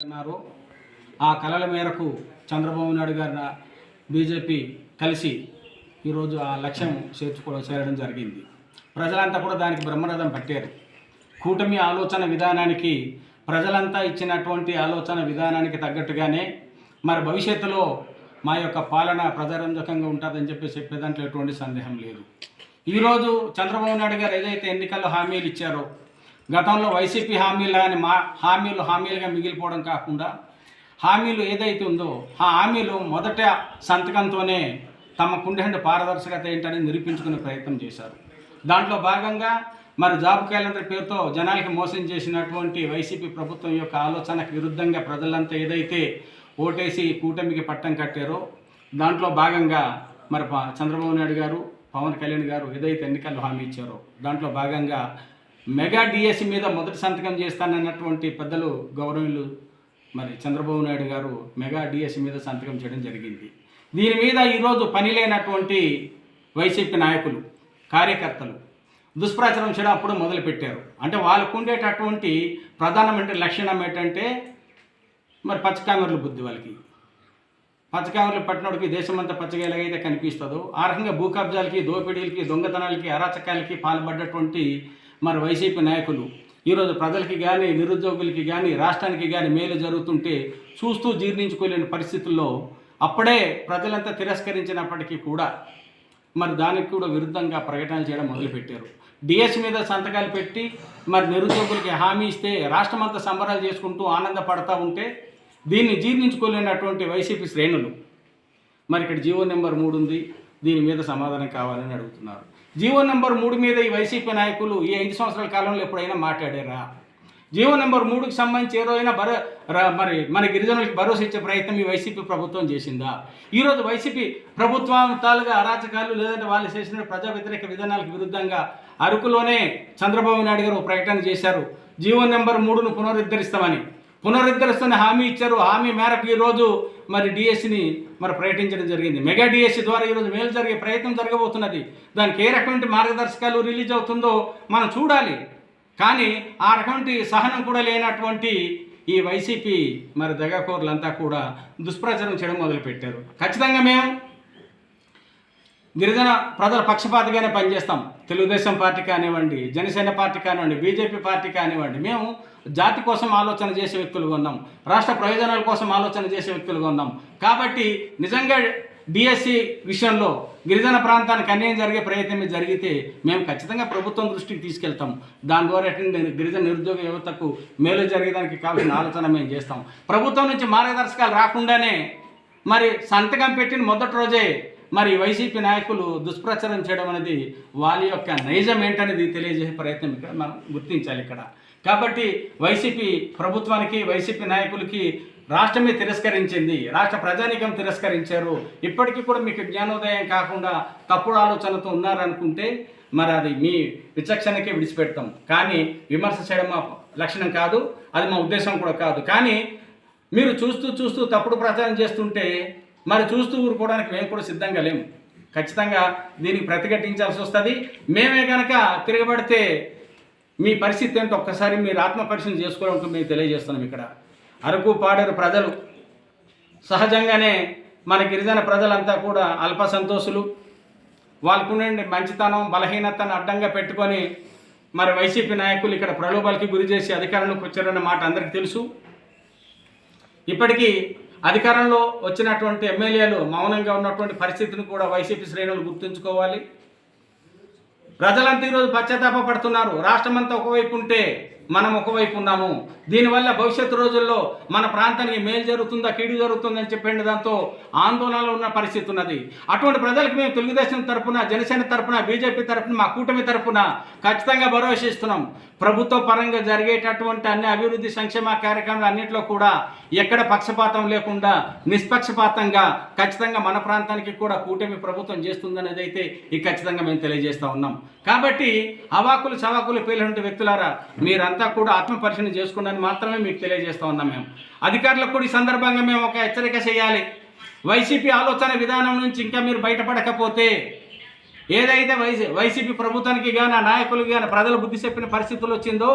అన్నారు. ఆ కలల మేరకు చంద్రబాబు నాయుడు గారి బీజేపీ కలిసి ఈరోజు ఆ లక్ష్యం చేరడం జరిగింది. ప్రజలంతా కూడా దానికి బ్రహ్మరథం పట్టారు. కూటమి ఆలోచన విధానానికి ప్రజలంతా ఇచ్చినటువంటి ఆలోచన విధానానికి తగ్గట్టుగానే మరి భవిష్యత్తులో మా యొక్క పాలన ప్రజారంజకంగా ఉంటుందని చెప్పే దాంట్లో ఎటువంటి సందేహం లేదు. ఈరోజు చంద్రబాబు నాయుడు గారు ఏదైతే ఎన్నికల్లో హామీలు ఇచ్చారో, గతంలో వైసీపీ హామీలు కానీ మా హామీలుగా మిగిలిపోవడం కాకుండా హామీలు ఏదైతే ఉందో ఆ హామీలు మొదట సంతకంతోనే తమకుండే పారదర్శకత ఏంటని నిరూపించుకునే ప్రయత్నం చేశారు. దాంట్లో భాగంగా మరి జాబ్ క్యాలెండర్ పేరుతో జనాలకి మోసం చేసినటువంటి వైసీపీ ప్రభుత్వం యొక్క ఆలోచనకు విరుద్ధంగా ప్రజలంతా ఏదైతే ఓటేసి కూటమికి పట్టం కట్టారో దాంట్లో భాగంగా మరి చంద్రబాబు నాయుడు గారు, పవన్ కళ్యాణ్ గారు ఏదైతే ఎన్నికల్లో హామీ ఇచ్చారో దాంట్లో భాగంగా మెగా డిఎస్సి మీద మొదటి సంతకం చేస్తానన్నటువంటి పెద్దలు గౌరవులు మరి చంద్రబాబు నాయుడు గారు మెగా డిఎస్సి మీద సంతకం చేయడం జరిగింది. దీని మీద ఈరోజు పని లేనటువంటి వైసీపీ నాయకులు, కార్యకర్తలు దుష్ప్రచారం చేయడం అప్పుడు మొదలుపెట్టారు. అంటే వాళ్ళకు ఉండేటటువంటి ప్రధానమైన లక్షణం ఏంటంటే మరి పచ్చకామెర్ల బుద్ధి. వాళ్ళకి పచ్చకామెర్లు పట్టినోడికి దేశమంతా పచ్చగా ఎలాగైతే కనిపిస్తుందో ఆ రకంగా భూ కబ్జాలకి, దోపిడీలకి, దొంగతనాలకి, అరాచకాలకి పాల్పడ్డటువంటి మరి వైసీపీ నాయకులు ఈరోజు ప్రజలకి కానీ, నిరుద్యోగులకి కానీ, రాష్ట్రానికి కానీ మేలు జరుగుతుంటే చూస్తూ జీర్ణించుకోలేని పరిస్థితుల్లో అప్పుడే ప్రజలంతా తిరస్కరించినప్పటికీ కూడా మరి దానికి కూడా విరుద్ధంగా ప్రకటనలు చేయడం మొదలుపెట్టారు. డిఎస్ మీద సంతకాలు పెట్టి మరి నిరుద్యోగులకి హామీ ఇస్తే రాష్ట్రమంతా సంబరాలు చేసుకుంటూ ఆనందపడతా ఉంటే దీన్ని జీర్ణించుకోలేనటువంటి వైసీపీ శ్రేణులు మరి ఇక్కడ జీవో నెంబర్ 3 ఉంది, దీని మీద సమాధానం కావాలని అడుగుతున్నారు. జీవో నెంబర్ 3 మీద ఈ వైసీపీ నాయకులు ఈ 5 సంవత్సరాల కాలంలో ఎప్పుడైనా మాట్లాడారా? జీవో నెంబర్ 3కి సంబంధించి ఏదైనా మరి మన గిరిజనులకి భరోసా ఇచ్చే ప్రయత్నం ఈ వైసీపీ ప్రభుత్వం చేసిందా? ఈరోజు వైసీపీ ప్రభుత్వం తాలుగా అరాచకాలు లేదంటే వాళ్ళు చేసిన ప్రజా వ్యతిరేక విధానాలకు విరుద్ధంగా అరకులోనే చంద్రబాబు నాయుడు గారు ప్రకటన చేశారు. జీవో నెంబర్ 3ను పునరుద్ధరిస్తున్న హామీ ఇచ్చారు. హామీ మేరకు ఈరోజు మరి డిఎస్సిని మరి ప్రకటించడం జరిగింది. మెగా డిఎస్సి ద్వారా ఈరోజు మేలు జరిగే ప్రయత్నం జరగబోతున్నది. దానికి ఏ రకమైన మార్గదర్శకాలు రిలీజ్ అవుతుందో మనం చూడాలి. కానీ ఆ రకమైన సహనం కూడా లేనటువంటి ఈ వైసీపీ మరి దగాకోరులంతా కూడా దుష్ప్రచారం చేయడం మొదలుపెట్టారు. ఖచ్చితంగా మేము గిరిజన ప్రజల పక్షపాతిగానే పనిచేస్తాం. తెలుగుదేశం పార్టీ కానివ్వండి, జనసేన పార్టీ కానివ్వండి, బీజేపీ పార్టీ కానివ్వండి, మేము జాతి కోసం ఆలోచన చేసే వ్యక్తులుగా ఉన్నాం, రాష్ట్ర ప్రయోజనాల కోసం ఆలోచన చేసే వ్యక్తులుగా ఉన్నాం. కాబట్టి నిజంగా డిఎస్సి విషయంలో గిరిజన ప్రాంతానికి అన్యాయం జరిగే ప్రయత్నం జరిగితే మేము ఖచ్చితంగా ప్రభుత్వం దృష్టికి తీసుకెళ్తాం. దాని ద్వారా గిరిజన నిరుద్యోగ యువతకు మేలు జరిగేదానికి కావాల్సిన ఆలోచన మేము చేస్తాం. ప్రభుత్వం నుంచి మార్గదర్శకాలు రాకుండానే మరి సంతకం పెట్టిన మొదటి రోజే మరి వైసీపీ నాయకులు దుష్ప్రచారం చేయడం అనేది వాళ్ళ యొక్క నైజం ఏంటనేది తెలియజేసే ప్రయత్నం ఇక్కడ మనం గుర్తించాలి ఇక్కడ. కాబట్టి వైసీపీ ప్రభుత్వానికి, వైసీపీ నాయకులకి రాష్ట్రమే తిరస్కరించింది, రాష్ట్ర ప్రజానీకం తిరస్కరించారు. ఇప్పటికీ కూడా మీకు జ్ఞానోదయం కాకుండా తప్పుడు ఆలోచనతో ఉన్నారనుకుంటే మరి అది మీ విచక్షణకే విడిచిపెడతాం. కానీ విమర్శ చేయడం మా లక్షణం కాదు, అది మా ఉద్దేశం కూడా కాదు. కానీ మీరు చూస్తూ తప్పుడు ప్రచారం చేస్తుంటే మరి చూస్తూ ఊరుకోవడానికి మేము కూడా సిద్ధంగా లేము. ఖచ్చితంగా దీనికి ప్రతిఘటించాల్సి వస్తుంది. మేమే కనుక తిరగబడితే మీ పరిస్థితి ఏంటో ఒక్కసారి మీరు ఆత్మపరిశీలన చేసుకోవడానికి మేము తెలియజేస్తున్నాం. ఇక్కడ అరకు పాడేరు ప్రజలు సహజంగానే మన గిరిజన ప్రజలంతా కూడా అల్ప సంతోషులు. వాళ్ళకుండే మంచితనం, బలహీనతను అడ్డంగా పెట్టుకొని మరి వైసీపీ నాయకులు ఇక్కడ ప్రలోభాలకి గురి చేసి అధికారంలోకి వచ్చారన్న మాట అందరికీ తెలుసు. ఇప్పటికీ అధికారంలో వచ్చినటువంటి ఎమ్మెల్యేలు మౌనంగా ఉన్నటువంటి పరిస్థితిని కూడా వైసీపీ శ్రేణులు గుర్తుంచుకోవాలి. ప్రజలంతా ఈరోజు పశ్చాత్తాప పడుతున్నారు. రాష్ట్రమంతా ఒకవైపు ఉంటే మనం ఒకవైపు ఉన్నాము. దీనివల్ల భవిష్యత్తు రోజుల్లో మన ప్రాంతానికి మేలు జరుగుతుందా, కీడు జరుగుతుందని చెప్పండి దాంతో ఆందోళనలో ఉన్న పరిస్థితి ఉన్నది. అటువంటి ప్రజలకు మేము తెలుగుదేశం తరఫున, జనసేన తరఫున, బీజేపీ తరఫున, మా కూటమి తరఫున ఖచ్చితంగా భరోసా ఇస్తున్నాం. ప్రభుత్వ పరంగా జరిగేటటువంటి అన్ని అభివృద్ధి సంక్షేమ కార్యక్రమాలు అన్నింటిలో కూడా ఎక్కడ పక్షపాతం లేకుండా నిష్పక్షపాతంగా ఖచ్చితంగా మన ప్రాంతానికి కూడా కూటమి ప్రభుత్వం చేస్తుందనేది అయితే ఈ ఖచ్చితంగా మేము తెలియజేస్తూ ఉన్నాం. కాబట్టి అవాకులు చవాకులు పేలినటువంటి వ్యక్తులారా మీరంతా కూడా ఆత్మపరిశీలన చేసుకున్నారని మాత్రమే మీకు తెలియజేస్తూ ఉన్నాం. మేము అధికారులకు కూడా ఈ సందర్భంగా మేము ఒక హెచ్చరిక చేయాలి. వైసీపీ ఆలోచన విధానం నుంచి ఇంకా మీరు బయటపడకపోతే ఏదైతే వైసీపీ ప్రభుత్వానికి కానీ, ఆ నాయకులకి కానీ ప్రజలు బుద్ధి చెప్పిన పరిస్థితులు వచ్చిందో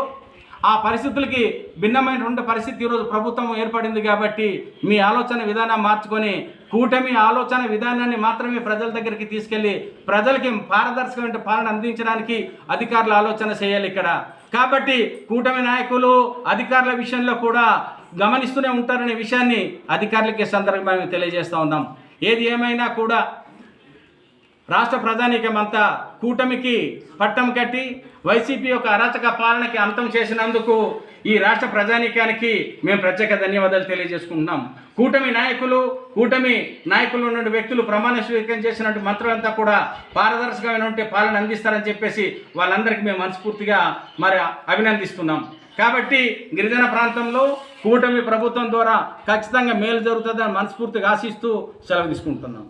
ఆ పరిస్థితులకి భిన్నమైనటువంటి పరిస్థితి ఈరోజు ప్రభుత్వం ఏర్పడింది కాబట్టి మీ ఆలోచన విధానం మార్చుకొని కూటమి ఆలోచన విధానాన్ని మాత్రమే ప్రజల దగ్గరికి తీసుకెళ్ళి ప్రజలకి పారదర్శకమైన పాలన అందించడానికి అధికారులు ఆలోచన చేయాలి ఇక్కడ. కాబట్టి కూటమి నాయకులు అధికారుల విషయంలో కూడా గమనిస్తూనే ఉంటారనే విషయాన్ని అధికారులకి సందర్భంగా మేము తెలియజేస్తూ ఉన్నాం. ఏది ఏమైనా కూడా రాష్ట్ర ప్రజానీకమంతా కూటమికి పట్టం కట్టి వైసీపీ యొక్క అరాచక పాలనకి అంతం చేసినందుకు ఈ రాష్ట్ర ప్రజానీకానికి మేము ప్రత్యేక ధన్యవాదాలు తెలియజేసుకుంటున్నాం. కూటమి నాయకులు ఉన్న వ్యక్తులు ప్రమాణ స్వీకారం చేసినటువంటి మంత్రులంతా కూడా పారదర్శకమైనటువంటి పాలన అందిస్తారని చెప్పేసి వాళ్ళందరికీ మేము మనస్ఫూర్తిగా మరి అభినందిస్తున్నాం. కాబట్టి గిరిజన ప్రాంతంలో కూటమి ప్రభుత్వం ద్వారా ఖచ్చితంగా మేలు జరుగుతుందని మనస్ఫూర్తిగా ఆశిస్తూ సెలవు తీసుకుంటున్నాం.